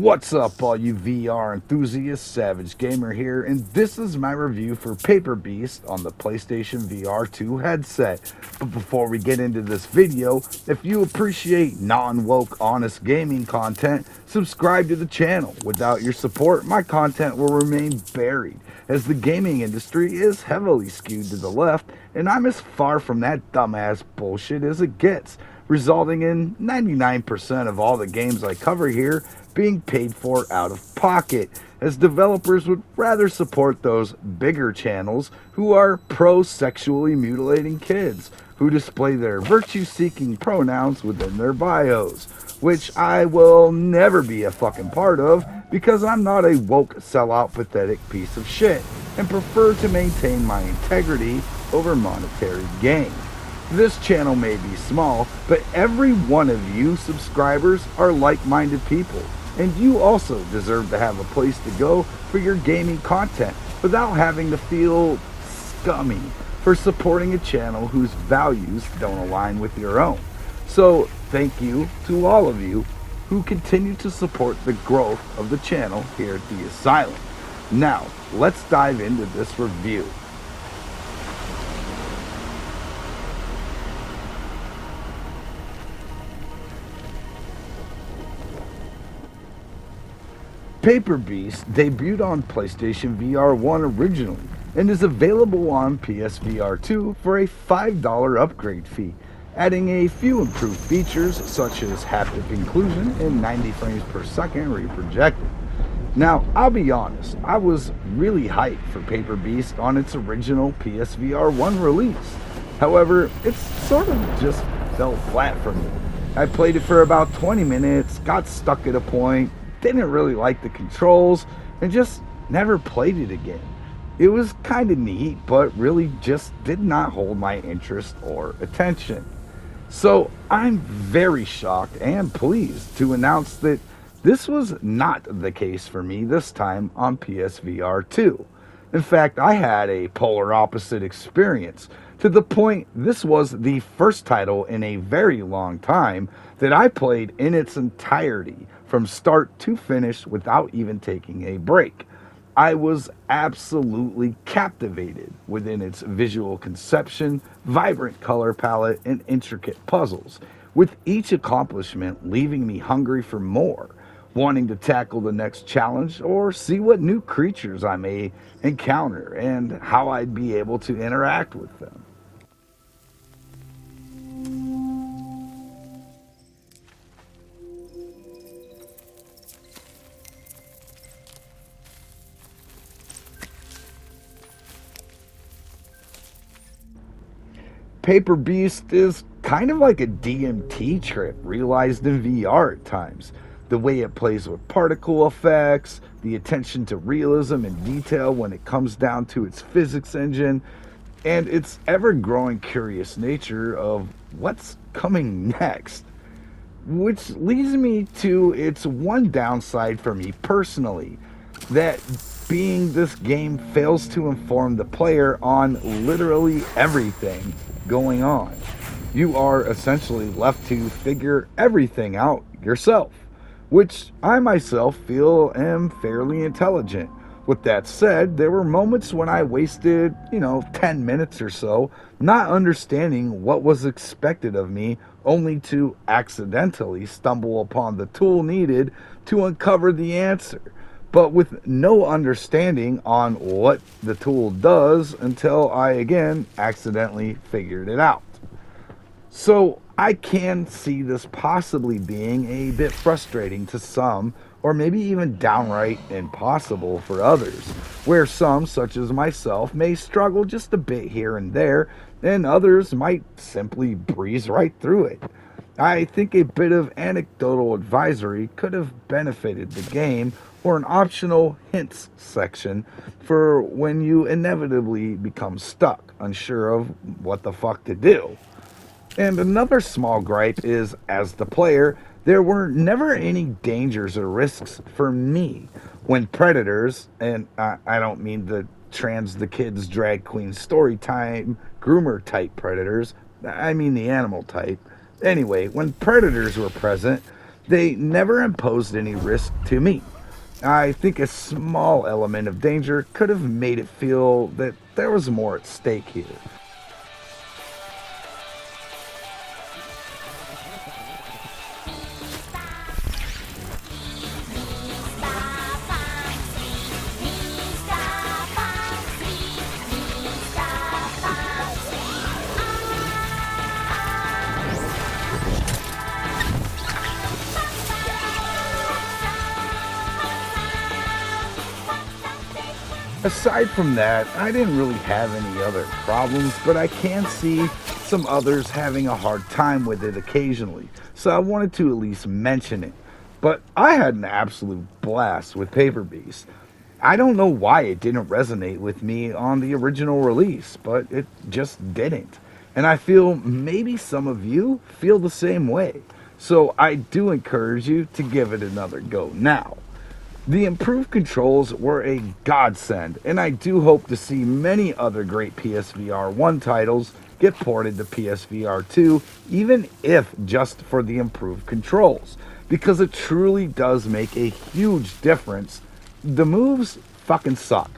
What's up, all you VR enthusiasts? Savage Gamer here, and this is my review for Paper Beast on the PlayStation VR2 headset. But before we get into this video, if you appreciate non-woke, honest gaming content, subscribe to the channel. Without your support, my content will remain buried, as the gaming industry is heavily skewed to the left, and I'm as far from that dumbass bullshit as it gets, resulting in 99% of all the games I cover here being paid for out of pocket, as developers would rather support those bigger channels who are pro-sexually mutilating kids, who display their virtue-seeking pronouns within their bios, which I will never be a fucking part of because I'm not a woke, sellout, pathetic piece of shit, and prefer to maintain my integrity over monetary gain. This channel may be small, but every one of you subscribers are like-minded people, and you also deserve to have a place to go for your gaming content without having to feel scummy for supporting a channel whose values don't align with your own. So thank you to all of you who continue to support the growth of the channel here at the ASYLUM. Now, let's dive into this review. Paper Beast debuted on PlayStation VR1 originally and is available on PSVR2 for a $5 upgrade fee, adding a few improved features such as haptic inclusion and 90 frames per second reprojected. Now, I'll be honest, I was really hyped for Paper Beast on its original PSVR1 release. However, it sort of just fell flat for me. I played it for about 20 minutes, got stuck at a point, didn't really like the controls, and just never played it again. It was kind of neat, but really just did not hold my interest or attention. So I'm very shocked and pleased to announce that this was not the case for me this time on PSVR 2. In fact, I had a polar opposite experience, to the point this was the first title in a very long time that I played in its entirety from start to finish without even taking a break. I was absolutely captivated within its visual conception, vibrant color palette, and intricate puzzles, with each accomplishment leaving me hungry for more, wanting to tackle the next challenge or see what new creatures I may encounter and how I'd be able to interact with them. Paper Beast is kind of like a DMT trip realized in VR at times. The way it plays with particle effects, the attention to realism and detail when it comes down to its physics engine, and its ever-growing curious nature of what's coming next. Which leads me to its one downside for me personally, that being this game fails to inform the player on literally everything going on. You are essentially left to figure everything out yourself, which I myself feel am fairly intelligent. With that said, there were moments when I wasted, 10 minutes or so not understanding what was expected of me, only to accidentally stumble upon the tool needed to uncover the answer, but with no understanding on what the tool does until I again accidentally figured it out. So I can see this possibly being a bit frustrating to some, or maybe even downright impossible for others, where some, such as myself, may struggle just a bit here and there, and others might simply breeze right through it. I think a bit of anecdotal advisory could have benefited the game, or an optional hints section for when you inevitably become stuck, unsure of what the fuck to do. And another small gripe is, as the player, there were never any dangers or risks for me when predators, and I don't mean the the kids drag queen story time groomer type predators, I mean the animal type. Anyway, when predators were present, they never imposed any risk to me. I think a small element of danger could have made it feel that there was more at stake here. Aside from that, I didn't really have any other problems, but I can see some others having a hard time with it occasionally, so I wanted to at least mention it. But I had an absolute blast with Paper Beast. I don't know why it didn't resonate with me on the original release, but it just didn't. And I feel maybe some of you feel the same way. So I do encourage you to give it another go now. The improved controls were a godsend, and I do hope to see many other great PSVR1 titles get ported to PSVR2, even if just for the improved controls, because it truly does make a huge difference. The moves fucking suck.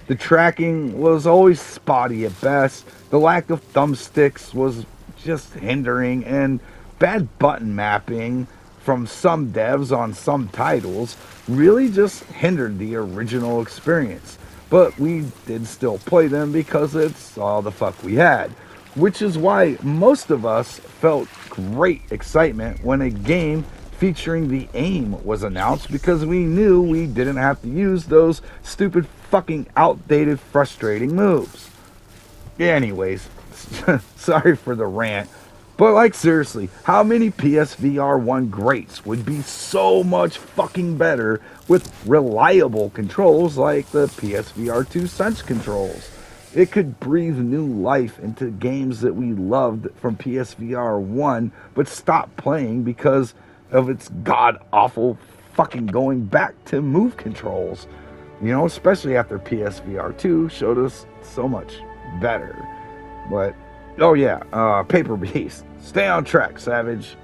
The tracking was always spotty at best, the lack of thumbsticks was just hindering, and bad button mapping from some devs on some titles really just hindered the original experience. But we did still play them because it's all the fuck we had, which is why most of us felt great excitement when a game featuring the aim was announced, because we knew we didn't have to use those stupid fucking outdated frustrating moves. Anyways, sorry for the rant. But like seriously, how many PSVR1 greats would be so much fucking better with reliable controls like the PSVR2 Sense controls? It could breathe new life into games that we loved from PSVR1 but stopped playing because of its god-awful fucking going back to move controls. You know, especially after PSVR2 showed us so much better. But oh yeah, Paper Beast. Stay on track, Savage.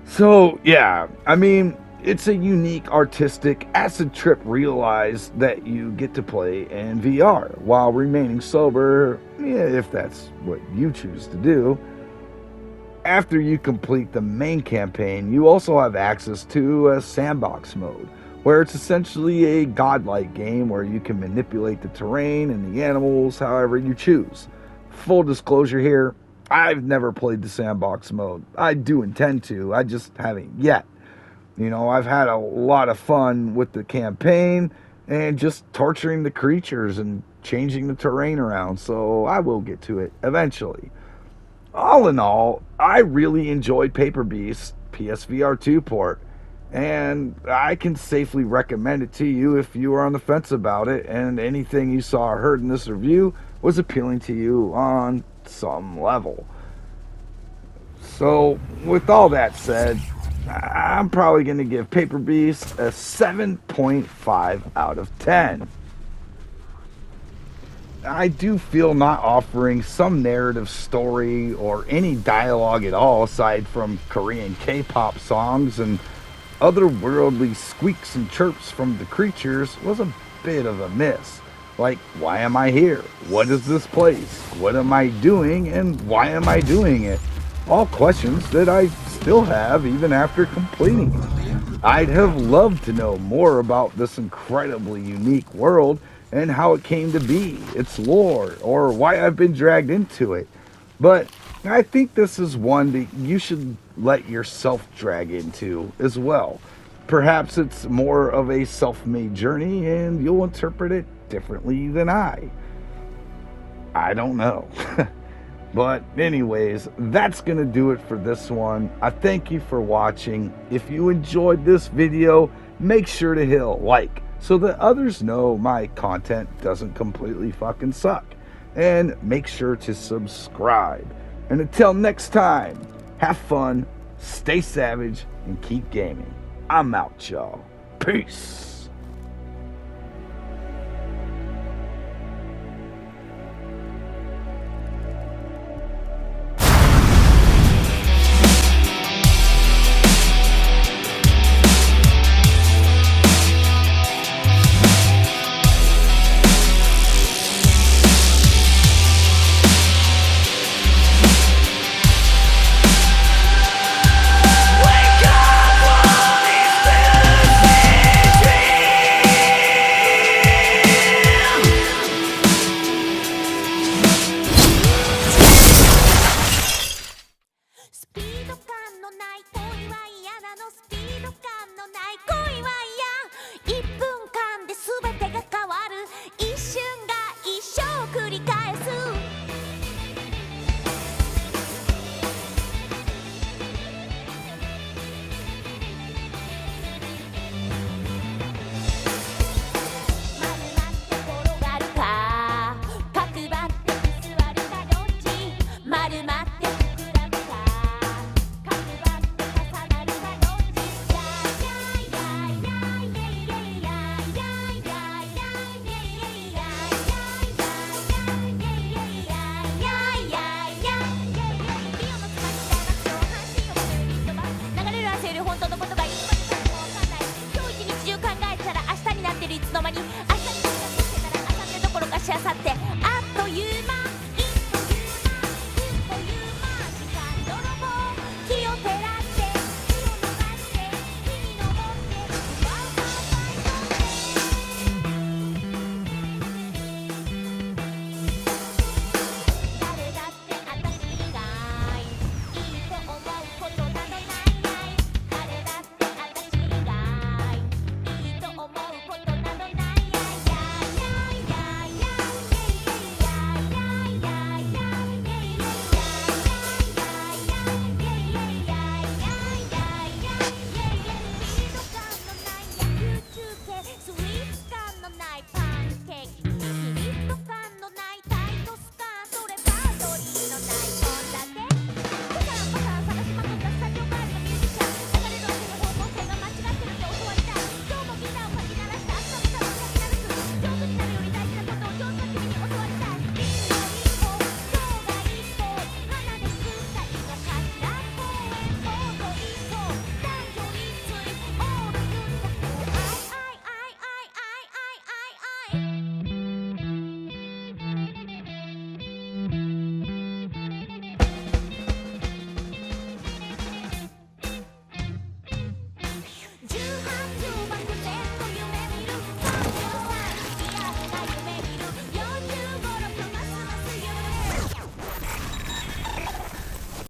So yeah, I mean, it's a unique artistic acid trip realized that you get to play in VR while remaining sober, yeah, if that's what you choose to do. After you complete the main campaign, you also have access to a sandbox mode, where it's essentially a godlike game where you can manipulate the terrain and the animals however you choose. Full disclosure here, I've never played the sandbox mode. I do intend to, I just haven't yet. You know, I've had a lot of fun with the campaign and just torturing the creatures and changing the terrain around, so I will get to it eventually. All in all, I really enjoyed Paper Beast's PSVR2 port, and I can safely recommend it to you if you are on the fence about it and anything you saw or heard in this review was appealing to you on some level. So, with all that said, I'm probably going to give Paper Beast a 7.5 out of 10. I do feel not offering some narrative story or any dialogue at all aside from Korean K-pop songs and otherworldly squeaks and chirps from the creatures was a bit of a miss. Like, why am I here? What is this place? What am I doing and why am I doing it? All questions that I still have even after completing it. I'd have loved to know more about this incredibly unique world and how it came to be, its lore, or why I've been dragged into it. But I think this is one that you should let yourself drag into as well. Perhaps it's more of a self-made journey and you'll interpret it differently than I don't know. But anyways, that's gonna do it for this one. I thank you for watching. If you enjoyed this video, make sure to hit like so that others know my content doesn't completely fucking suck, and make sure to subscribe. And until next time, have fun, stay savage, and keep gaming. I'm out, y'all. Peace.